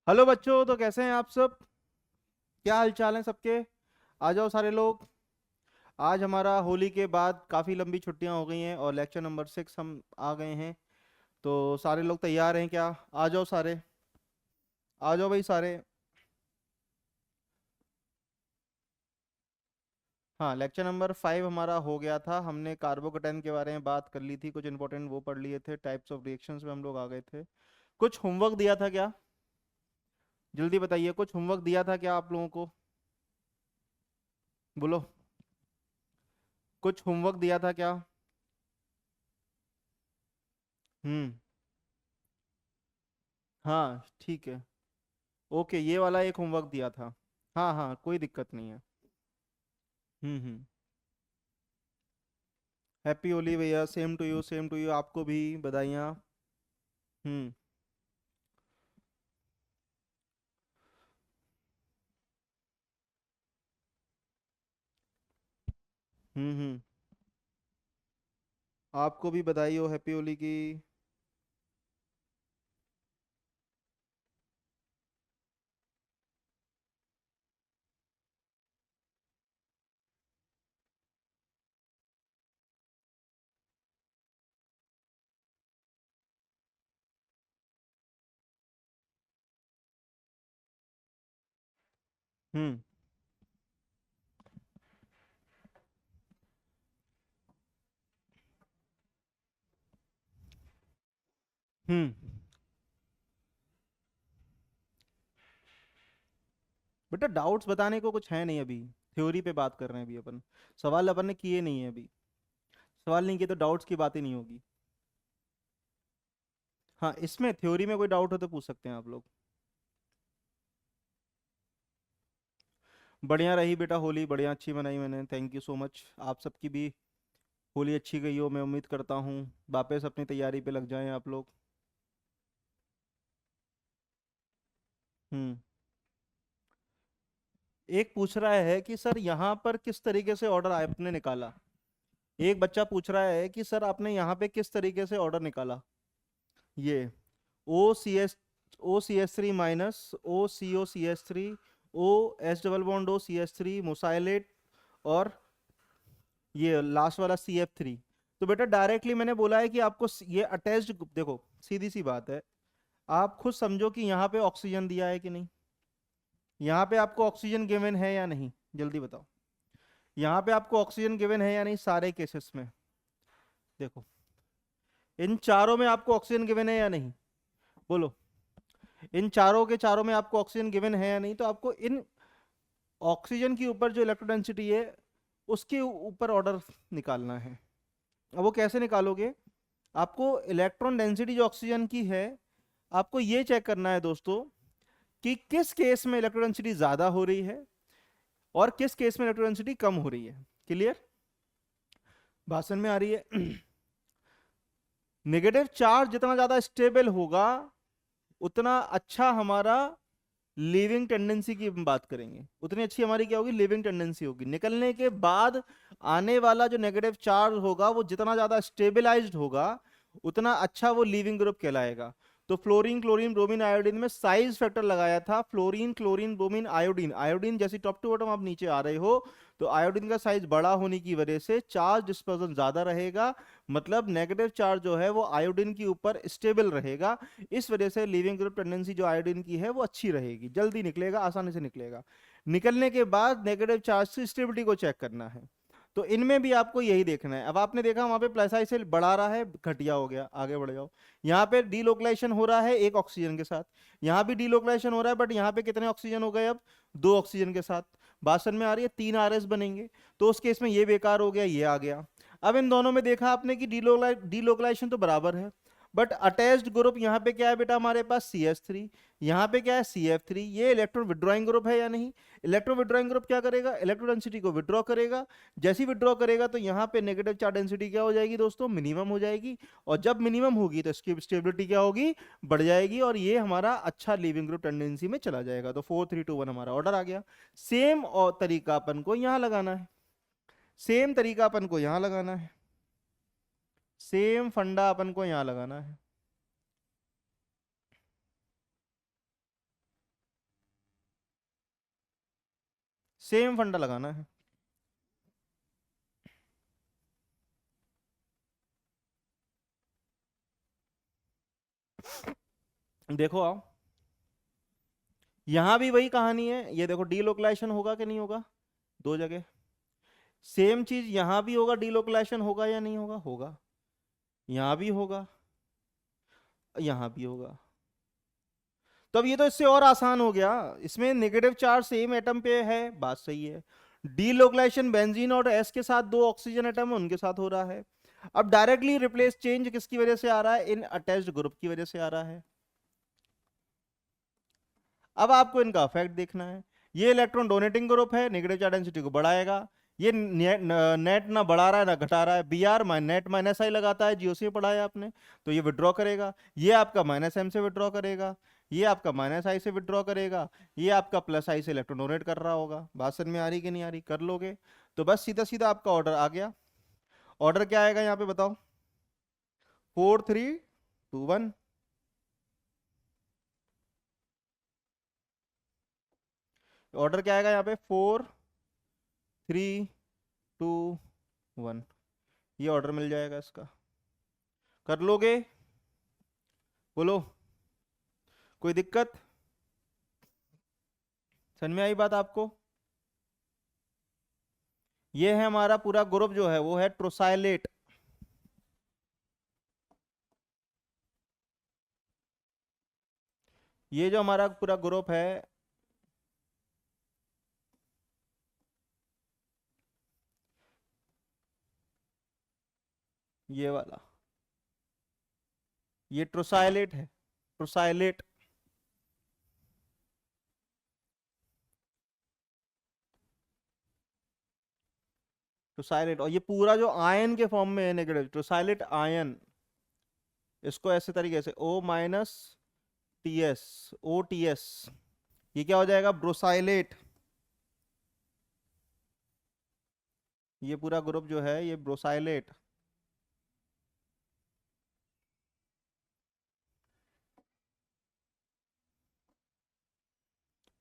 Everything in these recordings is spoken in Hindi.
हेलो बच्चों, तो कैसे हैं आप सब? क्या हाल चाल है सबके? आ जाओ सारे लोग। आज हमारा होली के बाद काफ़ी लंबी छुट्टियां हो गई हैं और लेक्चर नंबर 6 हम आ गए हैं। तो सारे लोग तैयार हैं क्या? आ जाओ सारे। आ जाओ भाई सारे। हाँ, लेक्चर नंबर 5 हमारा हो गया था। हमने कार्बोकेटाइन के बारे में बात कर ली थी, कुछ इंपॉर्टेंट वो पढ़ लिए थे, टाइप्स ऑफ रिएक्शंस में हम लोग आ गए थे। कुछ होमवर्क दिया था क्या? जल्दी बताइए, कुछ होमवर्क दिया था क्या आप लोगों को? बोलो। कुछ होमवर्क दिया था क्या? हम्म। हाँ ठीक है। ओके, ये वाला एक होमवर्क दिया था। हाँ हाँ, कोई दिक्कत नहीं है। हम्म। हैप्पी होली भैया, same to you, same to you, आपको भी बधाइयाँ। हम्म हम्म। आपको भी बधाई हो हैप्पी होली की। हम्म हम्म। बेटा डाउट्स बताने को कुछ है नहीं अभी। थ्योरी पे बात कर रहे हैं अभी अपन। सवाल अपन ने किए नहीं है अभी। सवाल नहीं किए तो डाउट्स की बात ही नहीं होगी। हाँ, इसमें थ्योरी में कोई डाउट हो तो पूछ सकते हैं आप लोग। बढ़िया रही बेटा होली, बढ़िया अच्छी मनाई मैंने, थैंक यू सो मच। आप सबकी भी होली अच्छी गई हो, मैं उम्मीद करता हूँ। वापस अपनी तैयारी पे लग जाएं आप लोग। हम्म। एक पूछ रहा है कि सर यहाँ पर किस तरीके से ऑर्डर आपने निकाला। एक बच्चा पूछ रहा है कि सर आपने यहाँ पे किस तरीके से ऑर्डर निकाला। ये O C S 3 minus O CO CS3 OH double bond O CS3 mesylate और ये लास्ट वाला CF3। तो बेटा डायरेक्टली मैंने बोला है कि आपको ये अटैच्ड, देखो सीधी सी बात है। आप खुद समझो कि यहाँ पे ऑक्सीजन दिया है कि नहीं। यहाँ पे आपको ऑक्सीजन गिवन है या नहीं? जल्दी बताओ। यहाँ पे आपको ऑक्सीजन गिवन है या नहीं सारे केसेस में? देखो, इन चारों में आपको ऑक्सीजन गिवन है या नहीं? बोलो। इन चारों के चारों में आपको ऑक्सीजन गिवन है या नहीं? तो आपको इन ऑक्सीजन के ऊपर जो इलेक्ट्रो डेंसिटी है उसके ऊपर ऑर्डर निकालना है। अब वो कैसे निकालोगे? आपको इलेक्ट्रॉन डेंसिटी जो ऑक्सीजन की है, आपको ये चेक करना है दोस्तों कि किस केस में इलेक्ट्रो डेंसिटी ज्यादा हो रही है और किस केस में इलेक्ट्रो डेंसिटी कम हो रही है। क्लियर? भाषण में आ रही है। नेगेटिव चार्ज जितना ज्यादा स्टेबल होगा उतना अच्छा हमारा लिविंग टेंडेंसी की हम बात करेंगे, उतनी अच्छी हमारी क्या होगी, लिविंग टेंडेंसी होगी। निकलने के बाद आने वाला जो नेगेटिव चार्ज होगा वो जितना ज्यादा स्टेबलाइज्ड होगा उतना अच्छा वो लिविंग ग्रुप कहलाएगा। तो फ्लोरीन क्लोरीन ब्रोमीन आयोडीन में साइज फैक्टर लगाया था, fluorine chlorine bromine iodine, iodine जैसी टॉप टू बॉटम आप नीचे आ रहे हो तो आयोडीन का साइज बड़ा होने की वजह से चार्ज डिस्पर्जन ज्यादा रहेगा। मतलब नेगेटिव चार्ज जो है वो आयोडीन के ऊपर स्टेबल रहेगा। इस वजह से लिविंग ग्रुप टेंडेंसी जो आयोडीन की है वो अच्छी रहेगी, जल्दी निकलेगा, आसानी से निकलेगा। निकलने के बाद नेगेटिव चार्ज की स्टेबिलिटी को चेक करना है। तो इनमें भी आपको यही देखना है। अब आपने देखा वहां पे प्लस सेल बढ़ा रहा है, घटिया हो गया, आगे बढ़ जाओ। यहाँ पे डीलोकलाइजेशन हो रहा है एक ऑक्सीजन के साथ, यहाँ भी डीलोकलाइजेशन हो रहा है, बट यहाँ पे कितने ऑक्सीजन हो गए अब? 2 ऑक्सीजन के साथ। भाषण में आ रही है 3 RS बनेंगे, तो उस केस में ये बेकार हो गया, ये आ गया। अब इन दोनों में देखा आपने कि डीलोकलाइजेशन तो बराबर है, बट अटैच्ड ग्रुप यहाँ पे क्या है बेटा हमारे पास CH3, यहाँ पे क्या है CF3। ये इलेक्ट्रॉन विड्रॉइंग ग्रुप है या नहीं? इलेक्ट्रॉन विड्रॉइंग ग्रुप क्या करेगा, इलेक्ट्रो डेंसिटी को विड्रॉ करेगा। जैसी विड्रॉ करेगा तो यहाँ पे नेगेटिव चार्ज डेंसिटी क्या हो जाएगी दोस्तों, मिनिमम हो जाएगी। और जब मिनिमम होगी तो इसकी स्टेबिलिटी क्या होगी, बढ़ जाएगी, और ये हमारा अच्छा लिविंग ग्रुप टेंडेंसी में चला जाएगा। तो 4 3 2 1 हमारा ऑर्डर आ गया। सेम और तरीका अपन को यहाँ लगाना है, सेम तरीका अपन को यहाँ लगाना है, सेम फंडा अपन को यहाँ लगाना है। सेम फंडा लगाना है। देखो आओ, यहां भी वही कहानी है, ये देखो डीलोकलाइजेशन होगा कि नहीं होगा, दो जगह। सेम चीज यहां भी होगा, डीलोकलाइजेशन होगा या नहीं होगा, होगा। यहां भी होगा, यहां भी होगा। तो अब ये तो इससे और आसान हो गया, इसमें नेगेटिव चार्ज सेम एटम पे है, बात सही है। डीलोकलाइजेशन बेंजीन और एस के साथ दो ऑक्सीजन एटम उनके साथ हो रहा है। अब डायरेक्टली रिप्लेस चेंज किसकी वजह से आ रहा है, इन अटैच्ड ग्रुप की वजह से आ रहा है। अब आपको इनका इफेक्ट देखना है। ये इलेक्ट्रॉन डोनेटिंग ग्रुप है, नेगेटिव चार्ज डेंसिटी को बढ़ाएगा। ये नेट ना बढ़ा रहा है ना घटा रहा है, बी आर नेट माइनस आई लगाता है, जीओ से पढ़ा है आपने, तो ये विड्रॉ करेगा। ये आपका माइनस एम से विड्रॉ करेगा, ये आपका माइनस आई से विड्रॉ करेगा, ये आपका प्लस आई से इलेक्ट्रॉन डोनेट कर रहा होगा। बात समझ में आ रही कि नहीं आ रही, कर लोगे तो बस सीधा सीधा आपका ऑर्डर आ गया। ऑर्डर क्या आएगा यहाँ पे बताओ, 4 3 2 1। ऑर्डर क्या आएगा यहाँ पे, 4 3 2 1। ये ऑर्डर मिल जाएगा इसका, कर लोगे, बोलो कोई दिक्कत, समझ में आई बात आपको। ये है हमारा पूरा ग्रुप जो है वो है ट्रोसाइलेट। ये जो हमारा पूरा ग्रुप है, ये वाला, ये ट्रोसाइलेट है, ट्रोसाइलेट। ट्रोसाइलेट, और ये पूरा जो आयन के फॉर्म में है नेगेटिव, ट्रोसाइलेट आयन, इसको ऐसे तरीके से O minus T S, O T S, ये क्या हो जाएगा, ब्रोसाइलेट। ये पूरा ग्रुप जो है ये ब्रोसाइलेट।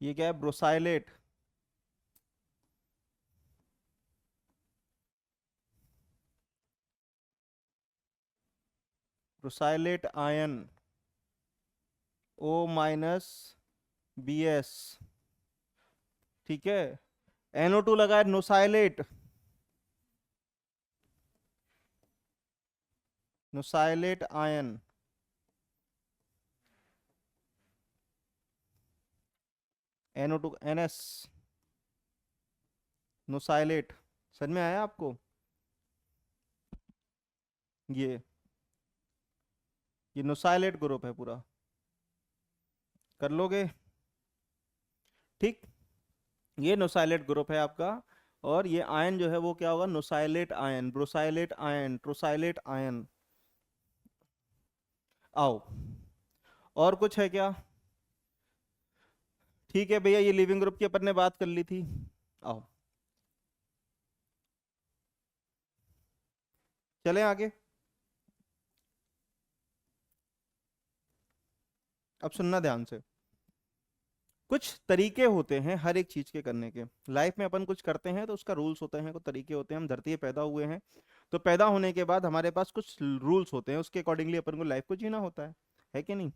ये क्या है, brosylate. Brosylate ion, O minus B S, ठीक है। NO2 लगा है, नोसाइलेट, नोसाइलेट आयन, NO2 NS, नोसाइलेट। समझ में आया आपको, ये नोसाइलेट ग्रुप है पूरा, कर लोगे ठीक। ये नोसाइलेट ग्रुप है आपका, और ये आयन जो है वो क्या होगा, नोसाइलेट आयन, ब्रोसाइलेट आयन, ट्रोसाइलेट आयन। आओ, और कुछ है क्या, ठीक है भैया, ये लिविंग ग्रुप की अपन ने बात कर ली थी। आओ चलें आगे। अब सुनना ध्यान से, कुछ तरीके होते हैं हर एक चीज के करने के। लाइफ में अपन कुछ करते हैं तो उसका रूल्स होते हैं, कुछ तरीके होते हैं। हम धरती पे पैदा हुए हैं, तो पैदा होने के बाद हमारे पास कुछ रूल्स होते हैं, उसके अकॉर्डिंगली अपन को लाइफ को जीना होता है कि नहीं।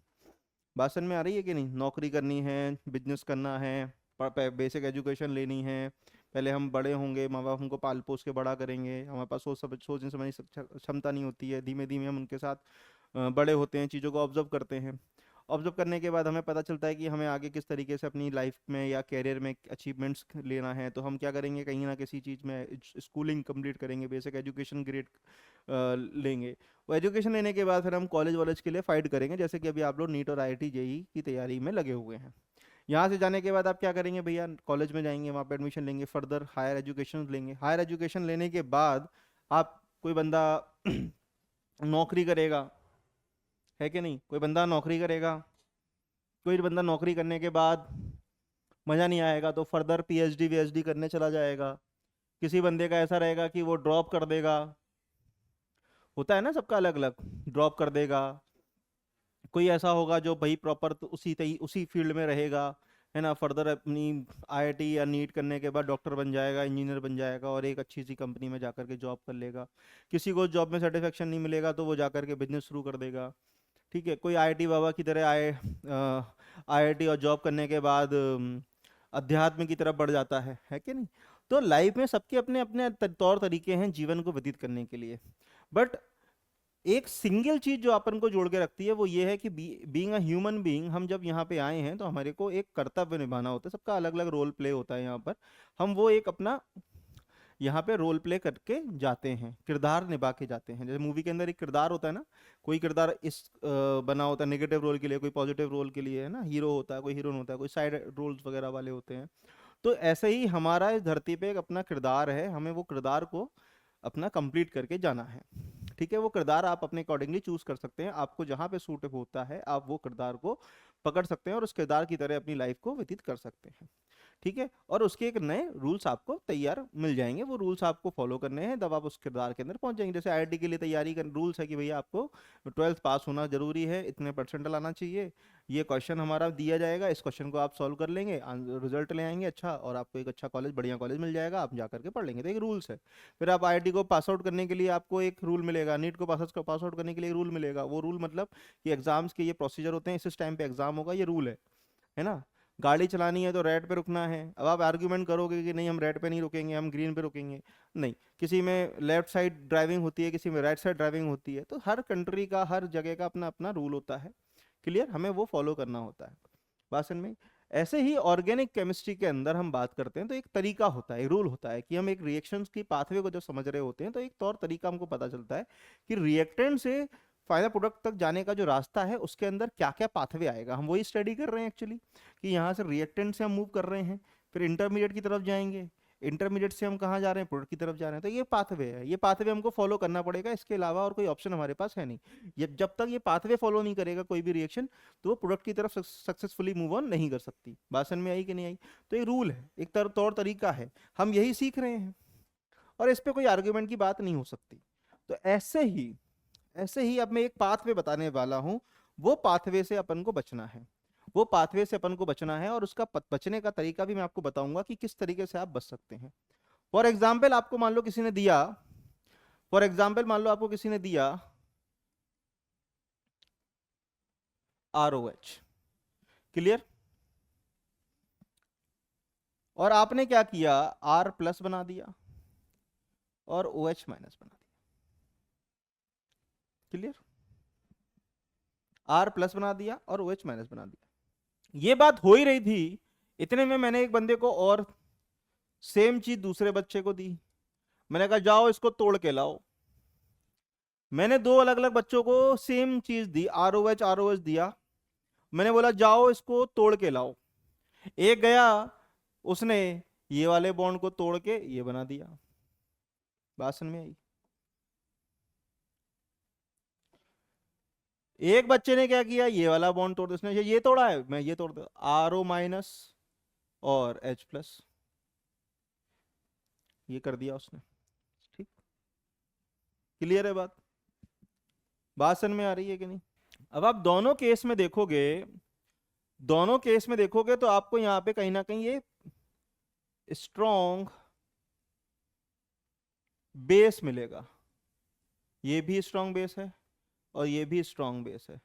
बात समझ में आ रही है कि नहीं, नौकरी करनी है, बिजनेस करना है, बेसिक एजुकेशन लेनी है, पहले हम बड़े होंगे, माँ बाप हमको पाल पोस के बड़ा करेंगे, हमारे पास सोचने समझने क्षमता नहीं होती है, धीमे धीमे हम उनके साथ बड़े होते हैं, चीज़ों को ऑब्जर्व करते हैं। ऑब्जर्व करने के बाद हमें पता चलता है कि हमें आगे किस तरीके से अपनी लाइफ में या कैरियर में अचीवमेंट्स लेना है, तो हम क्या करेंगे, कहीं ना किसी चीज़ में स्कूलिंग कंप्लीट करेंगे, बेसिक एजुकेशन ग्रेड लेंगे। वो एजुकेशन लेने के बाद फिर हम कॉलेज वॉलेज के लिए फाइट करेंगे, जैसे कि अभी आप लोग नीट और IIT JEE की तैयारी में लगे हुए हैं। यहाँ से जाने के बाद आप क्या करेंगे भैया, कॉलेज में जाएंगे, वहाँ पे एडमिशन लेंगे, फर्दर हायर एजुकेशन लेंगे। हायर एजुकेशन लेने के बाद आप, कोई बंदा नौकरी करेगा, है कि नहीं, कोई बंदा नौकरी करेगा, कोई बंदा नौकरी करने के बाद मज़ा नहीं आएगा तो फर्दर PhD VhD करने चला जाएगा। किसी बंदे का ऐसा रहेगा कि वो ड्रॉप कर देगा, होता है ना सबका अलग अलग, ड्रॉप कर देगा। कोई ऐसा होगा जो भाई प्रॉपर तो उसी फील्ड में रहेगा, है ना, फर्दर अपनी आईआईटी या नीट करने के बाद डॉक्टर बन जाएगा, इंजीनियर बन जाएगा और एक अच्छी सी कंपनी में जाकर के जॉब कर लेगा। किसी को जॉब में सेटिस्फेक्शन नहीं मिलेगा तो वो जाकर के बिजनेस शुरू कर देगा। ठीक है, कोई आईआईटी बाबा की तरह आईआईटी और जॉब करने के बाद अध्यात्म की तरफ बढ़ जाता है कि नहीं। तो लाइफ में सबके अपने अपने तौर तरीके हैं जीवन को व्यतीत करने के लिए। बट एक सिंगल चीज जो अपन को जोड़ के रखती है वो ये है कि बीइंग अ ह्यूमन बीइंग, हम जब यहाँ पे आए हैं तो हमारे को एक कर्तव्य निभाना होता है। सबका अलग अलग रोल प्ले होता है यहाँ पर। हम वो एक अपना यहाँ पे रोल प्ले करके जाते हैं, किरदार निभा के जाते हैं। जैसे मूवी के अंदर एक किरदार होता है ना, कोई किरदार बना होता है नेगेटिव रोल के लिए, कोई पॉजिटिव रोल के लिए, है ना, हीरो होता है, कोई हीरोइन होता है, कोई साइड रोल्स वगैरह वाले होते हैं। तो ऐसे ही हमारा इस धरती पे एक अपना किरदार है, हमें वो किरदार को अपना कंप्लीट करके जाना है। ठीक है, वो किरदार आप अपने अकॉर्डिंगली चूज कर सकते हैं, आपको जहां पे सूट होता है आप वो किरदार को पकड़ सकते हैं और उस किरदार की तरह अपनी लाइफ को व्यतीत कर सकते हैं। ठीक है, और उसके एक नए रूल्स आपको तैयार मिल जाएंगे, वो रूल्स आपको फॉलो करने हैं, तब आप उस किरदार के अंदर पहुंच जाएंगे। जैसे आईआईटी के लिए तैयारी का रूल्स है कि भैया आपको 12th पास होना जरूरी है, इतने परसेंट लाना चाहिए, ये क्वेश्चन हमारा दिया जाएगा, इस क्वेश्चन को आप सॉल्व कर लेंगे, रिजल्ट ले आएंगे अच्छा, और आपको एक अच्छा कॉलेज, बढ़िया कॉलेज मिल जाएगा, आप जाकर के पढ़ लेंगे। तो एक रूल्स है। फिर आप आईआईटी को पास आउट करने के लिए आपको एक रूल मिलेगा, नीट को पास आउट करने के लिए रूल मिलेगा। वो रूल मतलब कि एग्जाम्स के ये प्रोसीजर होते हैं, इस टाइम पे एग्जाम होगा, ये रूल है ना। गाड़ी चलानी है तो रेड पे रुकना है। अब आप आर्ग्यूमेंट करोगे कि नहीं हम रेड पे नहीं रुकेंगे, हम ग्रीन पे रुकेंगे, नहीं, किसी में लेफ्ट साइड ड्राइविंग होती है, किसी में राइट साइड ड्राइविंग होती है। तो हर कंट्री का, हर जगह का अपना अपना रूल होता है, क्लियर, हमें वो फॉलो करना होता है। बात समझ में। ऐसे ही ऑर्गेनिक केमिस्ट्री के अंदर हम बात करते हैं तो एक तरीका होता है, एक रूल होता है कि हम एक रिएक्शंस की पाथवे को जब समझ रहे होते हैं तो एक तौर तरीका हमको पता चलता है कि रिएक्टेंट से फाइनल प्रोडक्ट तक जाने का जो रास्ता है उसके अंदर क्या क्या पाथवे आएगा। हम वही स्टडी कर रहे हैं एक्चुअली, कि यहाँ से रिएक्टेंट से हम मूव कर रहे हैं, फिर इंटरमीडिएट की तरफ जाएंगे, इंटरमीडिएट से हम कहाँ जा रहे हैं, प्रोडक्ट की तरफ जा रहे हैं। तो ये पाथवे है, ये पाथवे हमको फॉलो करना पड़ेगा, इसके अलावा और कोई ऑप्शन हमारे पास है नहीं। ये जब तक ये पाथवे फॉलो नहीं करेगा कोई भी रिएक्शन, तो वो प्रोडक्ट की तरफ सक्सेसफुली मूव ऑन नहीं कर सकती। बात समझ में आई कि नहीं आई। तो ये रूल है, एक तौर तरीका है, हम यही सीख रहे हैं और इस पे कोई आर्ग्यूमेंट की बात नहीं हो सकती। तो ऐसे ही अब मैं एक पाथवे बताने वाला हूं, वो पाथवे से अपन को बचना है, वो पाथवे से अपन को बचना है, और उसका बचने का तरीका भी मैं आपको बताऊंगा कि किस तरीके से आप बच सकते हैं। फॉर एग्जाम्पल आपको मान लो किसी ने दिया, फॉर एग्जाम्पल मान लो आपको किसी ने दिया ROH, क्लियर, और आपने क्या किया, R प्लस बना दिया और OH माइनस बना दिया, क्लियर, R प्लस बना दिया और OH माइनस बना दिया। ये बात हो ही रही थी, इतने में मैंने एक बंदे को और सेम चीज दूसरे बच्चे को दी। मैंने कहा जाओ इसको तोड़ के लाओ। मैंने दो अलग अलग बच्चों को सेम चीज दी, ROH दिया, मैंने बोला जाओ इसको तोड़ के लाओ। एक गया, उसने ये वाले बॉन्ड को तोड़ के ये बना दिया। बात समझ में आई। एक बच्चे ने क्या किया, ये वाला बॉन्ड तोड़ दिया, उसने ये तोड़ा है, मैं ये तोड़ दिया, RO माइनस और H प्लस, ये कर दिया उसने। ठीक, क्लियर है बात, बात समझ में आ रही है कि नहीं। अब आप दोनों केस में देखोगे, दोनों केस में देखोगे तो आपको यहां पे कहीं ना कहीं ये स्ट्रॉन्ग बेस मिलेगा, ये भी स्ट्रॉन्ग बेस है और ये भी स्ट्रॉन्ग बेस है।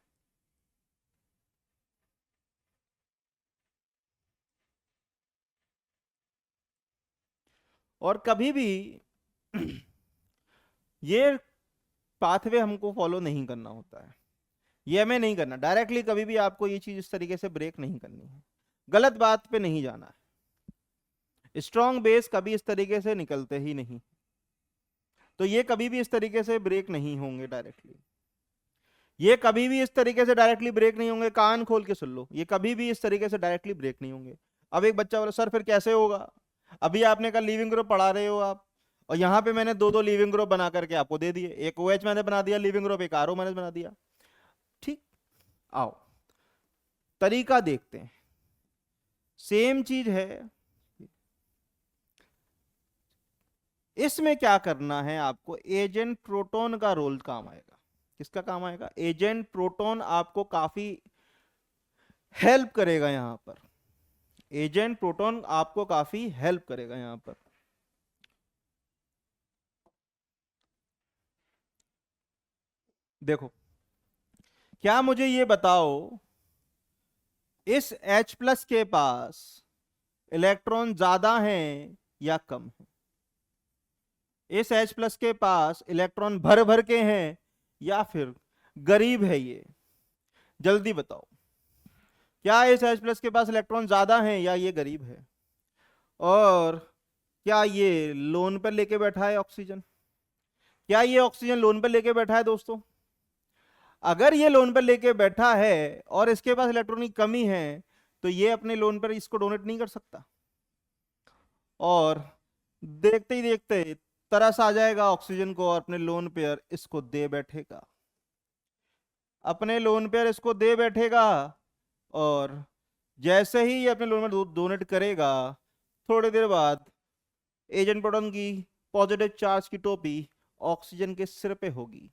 और कभी भी ये पाथवे हमको फॉलो नहीं करना होता है, ये हमें नहीं करना डायरेक्टली, कभी भी आपको ये चीज इस तरीके से ब्रेक नहीं करनी है, गलत बात पे नहीं जाना है। स्ट्रॉन्ग बेस कभी इस तरीके से निकलते ही नहीं, तो ये कभी भी इस तरीके से ब्रेक नहीं होंगे डायरेक्टली, ये कभी भी इस तरीके से डायरेक्टली ब्रेक नहीं होंगे। कान खोल के सुन लो, ये कभी भी इस तरीके से डायरेक्टली ब्रेक नहीं होंगे। अब एक बच्चा बोला सर फिर कैसे होगा, अभी आपने कहा लिविंग ग्रुप पढ़ा रहे हो आप, और यहाँ पे मैंने दो दो लिविंग ग्रुप बना करके आपको दे दिए, एक OH मैंने बना दिया लिविंग ग्रुप, एक RO मैंने बना दिया। ठीक, आओ तरीका देखते हैं, सेम चीज है। इसमें क्या करना है आपको, एजेंट प्रोटॉन का रोल काम आएगा। किसका काम आएगा, एजेंट प्रोटॉन आपको काफी हेल्प करेगा यहां पर। एजेंट प्रोटॉन आपको काफी हेल्प करेगा यहां पर। देखो, क्या मुझे ये बताओ, इस H प्लस के पास इलेक्ट्रॉन ज्यादा हैं या कम है? इस H प्लस के पास इलेक्ट्रॉन भर भर के हैं या फिर गरीब है ये? जल्दी बताओ, क्या इस H प्लस के पास इलेक्ट्रॉन ज्यादा हैं या ये गरीब है? और क्या ये लोन पर लेके बैठा है ऑक्सीजन? क्या ये ऑक्सीजन लोन पर लेके बैठा है दोस्तों? अगर ये लोन पर लेके बैठा है और इसके पास इलेक्ट्रॉन की कमी है, तो ये अपने लोन पर इसको डोनेट नहीं कर सकता, और देखते ही देखते तरस आ जाएगा ऑक्सीजन को और अपने लोन पेयर इसको दे बैठेगा। अपने लोन पेयर इसको दे बैठेगा, और जैसे ही ये अपने लोन में डोनेट करेगा, थोड़ी देर बाद एजेंट प्रोटॉन की पॉजिटिव चार्ज की टोपी ऑक्सीजन के सिर पे होगी।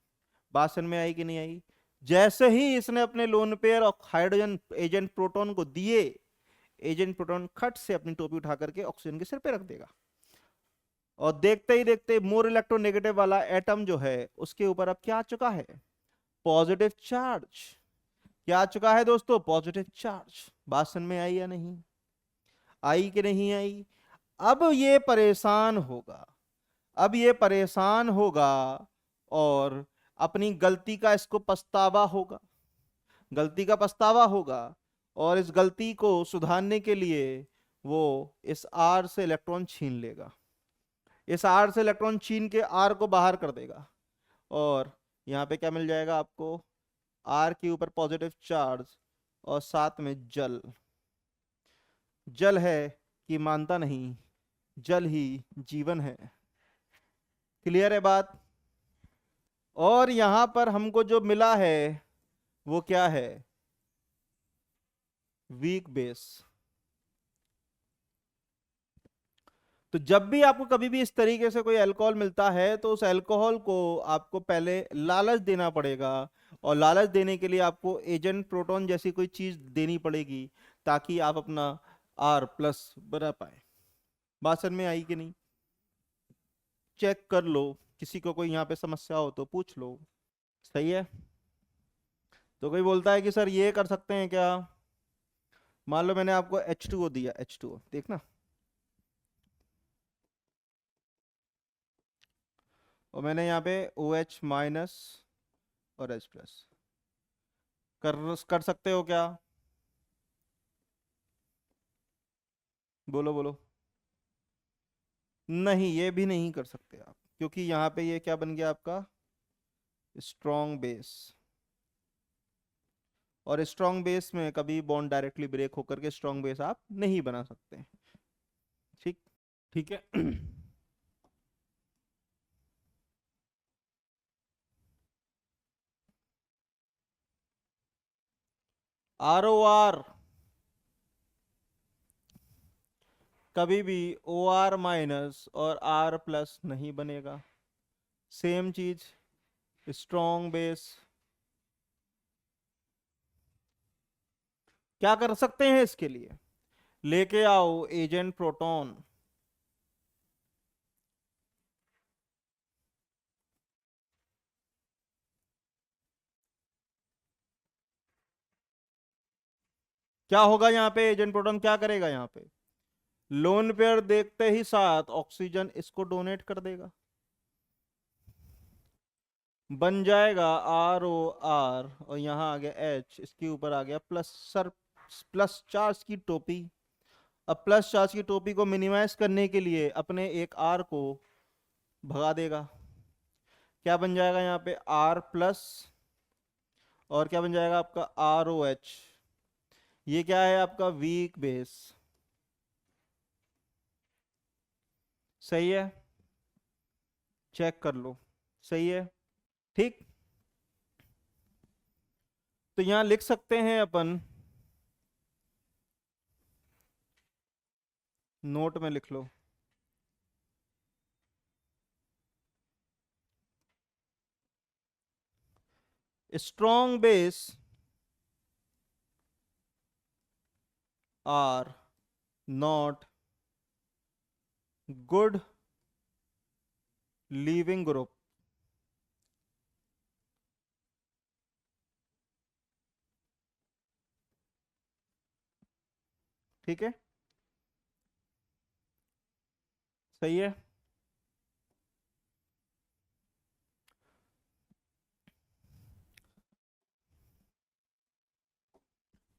बात समझ में आई कि नहीं आई? जैसे ही इसने अपने लोन पेयर और हाइड्रोजन एजेंट प्रोटॉन को दिए, एजेंट प्रोटॉन खट से अपनी टोपी उठा करके ऑक्सीजन के सिर पे रख देगा, और देखते ही देखते मोर इलेक्ट्रोनेगेटिव वाला एटम जो है उसके ऊपर अब क्या आ चुका है? Positive charge. क्या आ चुका है दोस्तों? Positive charge. बात समझ में आई या नहीं आई कि नहीं आई? अब ये परेशान होगा, अब ये परेशान होगा, और अपनी गलती का इसको पछतावा होगा, गलती का पछतावा होगा, और इस गलती को सुधारने के लिए वो इस आर से इलेक्ट्रॉन छीन लेगा। इस आर से इलेक्ट्रॉन छीन के आर को बाहर कर देगा, और यहाँ पे क्या मिल जाएगा आपको? आर के ऊपर पॉजिटिव चार्ज और साथ में जल। जल है कि मानता नहीं, जल ही जीवन है। क्लियर है बात? और यहां पर हमको जो मिला है वो क्या है? Weak base. तो जब भी आपको कभी भी इस तरीके से कोई अल्कोहल मिलता है, तो उस अल्कोहल को आपको पहले लालच देना पड़ेगा, और लालच देने के लिए आपको एजेंट प्रोटॉन जैसी कोई चीज देनी पड़ेगी, ताकि आप अपना आर प्लस बना पाए। बात समझ में आई कि नहीं? चेक कर लो, किसी को कोई यहाँ पे समस्या हो तो पूछ लो। सही है? तो कोई बोलता है कि सर ये कर सकते हैं क्या? मान लो मैंने आपको H2O दिया, H2O देखना, और मैंने यहाँ पे OH माइनस और H प्लस। कर सकते हो क्या? बोलो बोलो। नहीं, ये भी नहीं कर सकते आप, क्योंकि यहाँ पे ये क्या बन गया आपका? Strong base. और स्ट्रॉन्ग बेस में कभी बॉन्ड डायरेक्टली ब्रेक होकर के स्ट्रॉन्ग बेस आप नहीं बना सकते। ठीक? ठीक है। ROR कभी भी OR माइनस और R प्लस नहीं बनेगा। सेम चीज, स्ट्रॉन्ग बेस। क्या कर सकते हैं इसके लिए? लेके आओ एजेंट प्रोटॉन। क्या होगा यहाँ पे? एजेंट प्रोटॉन क्या करेगा यहाँ पे? लोन पेयर देखते ही साथ ऑक्सीजन इसको डोनेट कर देगा, बन जाएगा ROR, और यहाँ आ गया H, इसके ऊपर आ गया प्लस सर, प्लस चार्ज की टोपी। अब प्लस चार्ज की टोपी को मिनिमाइज करने के लिए अपने एक R को भगा देगा। क्या बन जाएगा यहाँ पे? R प्लस, और क्या बन जाएगा आपका? ROH। ये क्या है आपका? Weak base. सही है? चेक कर लो, सही है। ठीक। तो यहां लिख सकते हैं अपन, नोट में लिख लो, strong base R not good leaving group. ठीक है, सही है।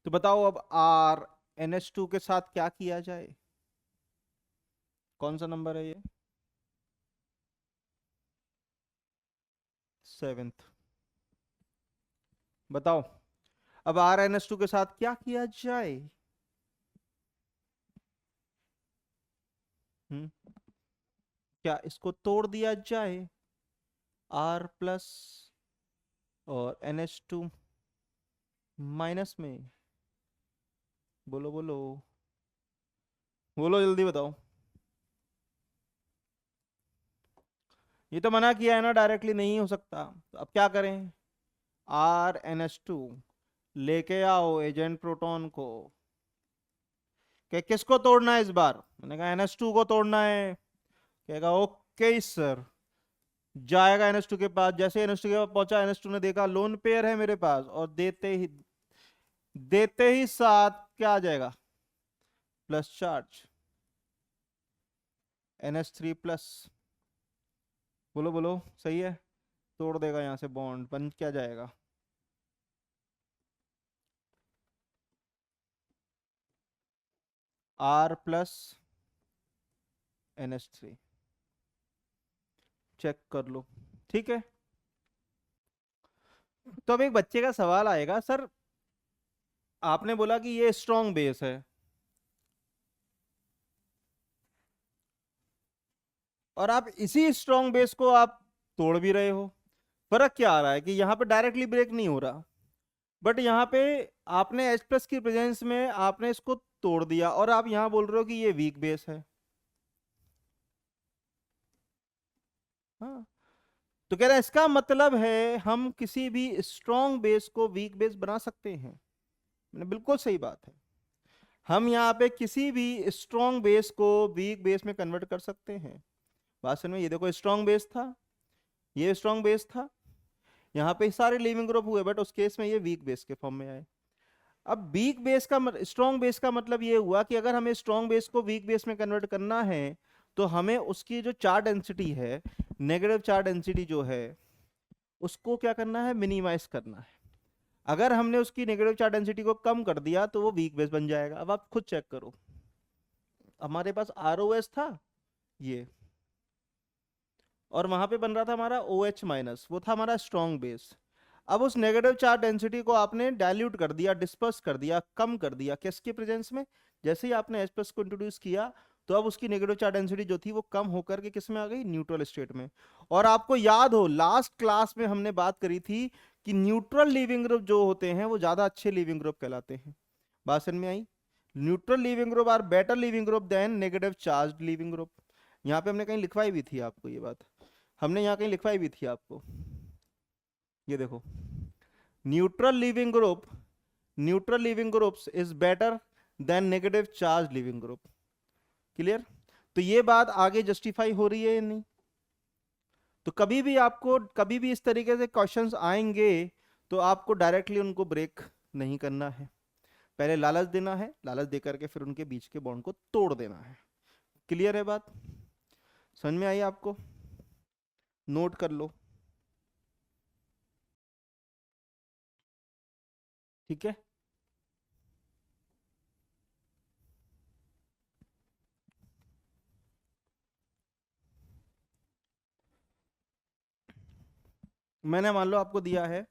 तो बताओ अब RNH2 के साथ क्या किया जाए? कौन सा नंबर है ये? 7th। बताओ अब RNH2 के साथ क्या किया जाए? हम्म क्या इसको तोड़ दिया जाए? R+ और NH2 माइनस में? बोलो बोलो बोलो, जल्दी बताओ। ये तो मना किया है ना, डायरेक्टली नहीं हो सकता, तो अब क्या करें? RNH2 लेके आओ एजेंट प्रोटॉन को। किसको तोड़ना है इस बार? मैंने कहा NH2 को तोड़ना है। कहेगा ओके सर। जाएगा NH2 के पास, जैसे NH2 के पास पहुंचा, NH2 ने देखा लोन पेयर है मेरे पास, और देते ही साथ क्या आ जाएगा? Plus charge, NH3+। बोलो बोलो, सही है। तोड़ देगा यहां से बॉन्ड, बन क्या जाएगा? R+NH3। चेक कर लो। ठीक है, तो अब एक बच्चे का सवाल आएगा, सर आपने बोला कि ये स्ट्रॉन्ग बेस है, और आप इसी स्ट्रॉन्ग बेस को आप तोड़ भी रहे हो। फर्क क्या आ रहा है कि यहाँ पे डायरेक्टली ब्रेक नहीं हो रहा, बट यहाँ पे आपने H+ की प्रेजेंस में आपने इसको तोड़ दिया, और आप यहाँ बोल रहे हो कि ये वीक बेस है। हाँ, तो कह रहा है इसका मतलब है हम किसी भी स्ट्रॉन्ग बेस को वीक बेस बना सकते हैं। मैंने बिल्कुल सही बात है, हम यहाँ पे किसी भी स्ट्रॉन्ग बेस को वीक बेस में कन्वर्ट कर सकते हैं। बात समझ में? ये देखो स्ट्रॉन्ग बेस था, ये स्ट्रॉन्ग बेस था, यहाँ पे सारे लिविंग ग्रुप हुए, बट उस केस में ये वीक बेस के फॉर्म में आए। अब वीक बेस का स्ट्रॉन्ग बेस का मतलब ये हुआ कि अगर हमें स्ट्रॉन्ग बेस को वीक बेस में कन्वर्ट करना है, तो हमें उसकी जो चार्ज डेंसिटी है, नेगेटिव चार्ज डेंसिटी जो है, उसको क्या करना है? मिनिमाइज करना है। अगर हमने उसकी नेगेटिव चार्ज डेंसिटी को कम कर दिया तो वो वीक बेस बन जाएगा। अब आप खुद चेक करो, हमारे पास ROS था ये, और वहां पे बन रहा था हमारा OH-, वो था हमारा स्ट्रॉन्ग बेस। अब उस नेगेटिव चार्ज डेंसिटी को आपने डाइल्यूट कर दिया, डिस्पर्स कर दिया, कम कर दिया, किसके प्रेजेंस में? जैसे ही आपने H+ को इंट्रोड्यूस किया, तो अब उसकी नेगेटिव चार्ज डेंसिटी जो थी वो कम होकर के किस में आ गई? न्यूट्रल स्टेट में। और आपको याद हो लास्ट क्लास में हमने बात करी थी कि न्यूट्रल लिविंग ग्रुप जो होते हैं वो ज्यादा अच्छे लिविंग ग्रुप कहलाते हैं। बात समझ में आई? Neutral leaving group are better leaving group than negative charge leaving group. यहाँ पे हमने कहीं लिखवाई भी थी आपको ये बात, हमने यहाँ कहीं लिखवाई भी थी आपको। ये देखो, neutral leaving group, neutral living groups is better than negative charge leaving group. Clear? तो ये बात आगे जस्टिफाई हो रही है या नहीं? तो कभी भी आपको, कभी भी इस तरीके से क्वेश्चंस आएंगे, तो आपको डायरेक्टली उनको ब्रेक नहीं करना है, पहले लालच देना है, लालच दे करके फिर उनके बीच के बॉन्ड को तोड़ देना है। क्लियर है बात? समझ में आई आपको? नोट कर लो। ठीक है, मैंने मान लो आपको दिया है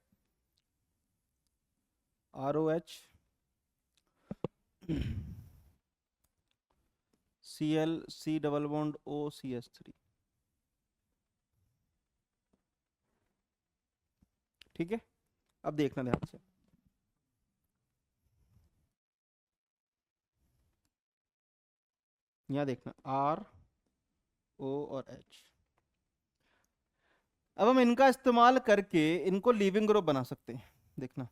ROH Cl C double bond O CH3। ठीक है, अब देखना ध्यान से, यहाँ देखना RO और H। अब हम इनका इस्तेमाल करके इनको लिविंग ग्रुप बना सकते हैं। देखना,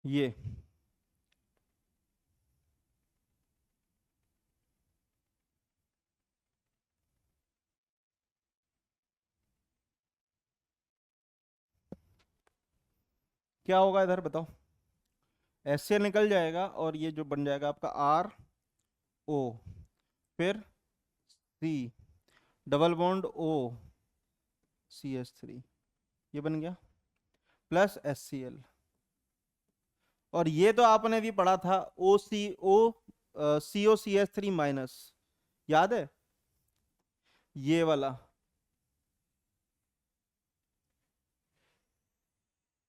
ये क्या होगा इधर बताओ। एस से निकल जाएगा और ये जो बन जाएगा आपका आर ओ, फिर सी, डबल बॉन्ड ओ, CH3, ये बन गया, प्लस HCl। और ये तो आपने भी पढ़ा था, OCO, COCH3 माइनस, याद है ये वाला?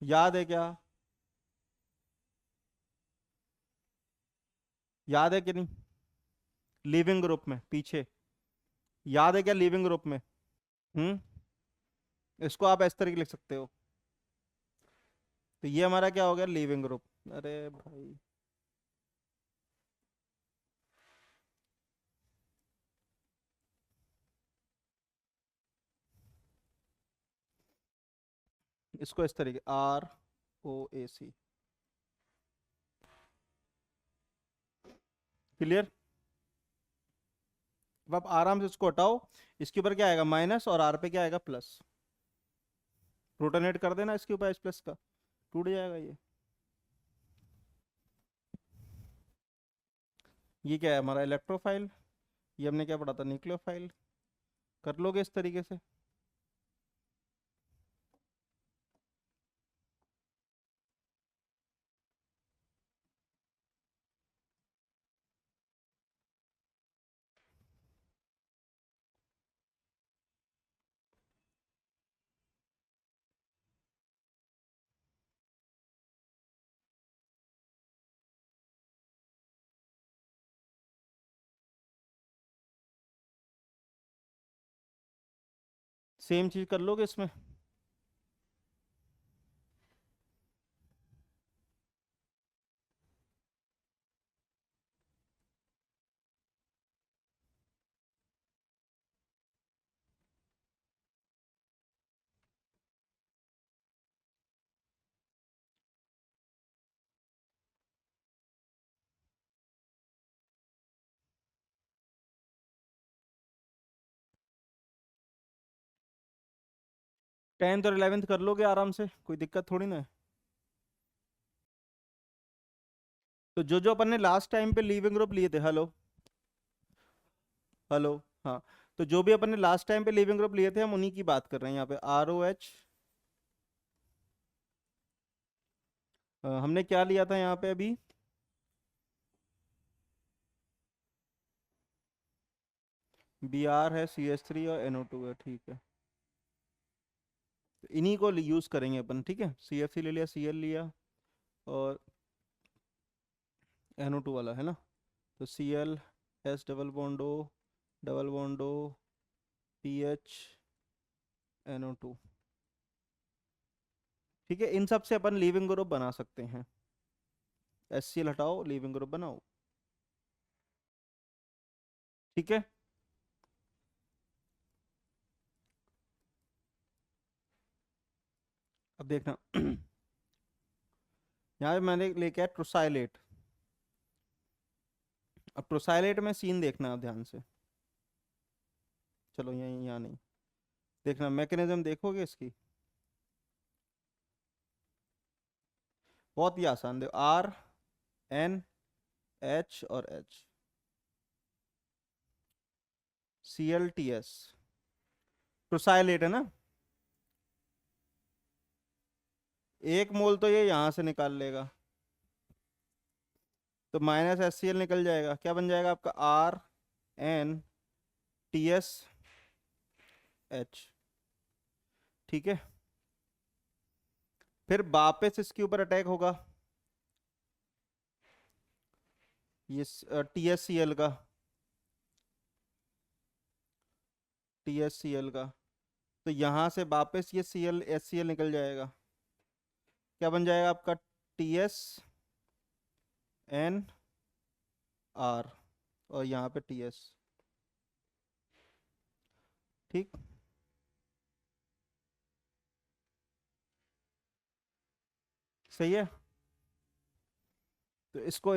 याद है क्या? याद है कि नहीं? लिविंग ग्रुप में पीछे, याद है क्या लिविंग ग्रुप में? हम्म, इसको आप इस तरीके लिख सकते हो। तो ये हमारा क्या हो गया, लिविंग ग्रुप। अरे भाई, इसको इस तरीके, ROAC। क्लियर? अब आप आराम से इसको हटाओ, इसके ऊपर क्या आएगा माइनस, और आर पे क्या आएगा प्लस। प्रोटोनेट कर देना इसके ऊपर H प्लस का, टूट जाएगा ये। ये क्या है हमारा इलेक्ट्रोफाइल, ये हमने क्या पढ़ा था, न्यूक्लियोफाइल। कर लोगे इस तरीके से? सेम चीज कर लोगे इसमें? टेंथ और 11th कर लोगे आराम से, कोई दिक्कत थोड़ी ना है। तो जो जो अपन ने लास्ट टाइम पे लिविंग ग्रुप लिए थे, हेलो, हेलो, हाँ, तो जो भी अपन ने लास्ट टाइम पे लिविंग ग्रुप लिए थे, हम उन्हीं की बात कर रहे हैं यहाँ पे। ROH, हमने क्या लिया था यहाँ पे अभी? Br है, CH3 और NO2 है, ठीक है। तो इन्हीं को यूज करेंगे अपन, ठीक है। CF3 ले लिया, Cl लिया, और NO2 वाला है ना, तो Cl, S double bond O, double bond O, PH, NO2। ठीक है, इन सब से अपन लीविंग ग्रुप बना सकते हैं। HCl हटाओ, लीविंग ग्रुप बनाओ। ठीक है, अब देखना यहाँ पे मैंने लेके आया ट्रोसाइलेट। अब ट्रोसाइलेट में सीन देखना आप ध्यान से। चलो यहाँ नहीं देखना, मैकेनिज्म देखोगे इसकी, बहुत ही आसान। देखो, RNH और H, ClTS, ट्रोसाइलेट है ना। एक मोल तो ये यहाँ से निकाल लेगा, तो माइनस HCl निकल जाएगा, क्या बन जाएगा आपका, RNTSH। ठीक है, फिर वापस इसके ऊपर अटैक होगा, ये TSCl का, TSCl का, तो यहाँ से वापस ये HCl निकल जाएगा, क्या बन जाएगा आपका, TSNR, और यहाँ पे TS। ठीक, सही है। तो इसको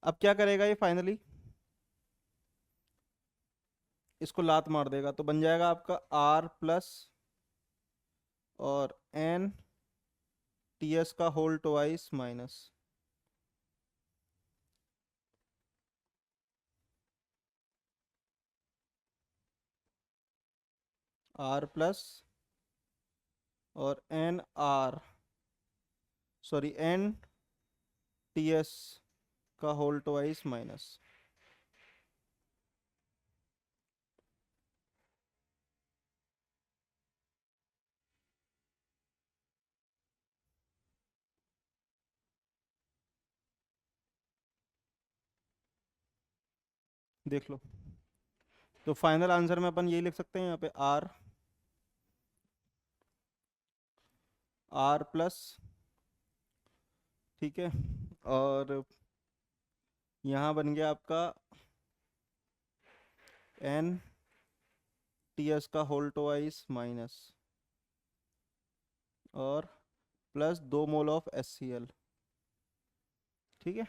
अब क्या करेगा ये फाइनली, इसको लात मार देगा, तो बन जाएगा आपका R प्लस और N TS का whole twice minus R plus और N TS का होल ट्वाइस माइनस। देख लो, तो फाइनल आंसर में अपन यही लिख सकते हैं यहाँ पे R प्लस, ठीक है, और यहाँ बन गया आपका N TS का होल ट्वाइस माइनस और प्लस 2 मोल ऑफ HCl, ठीक है,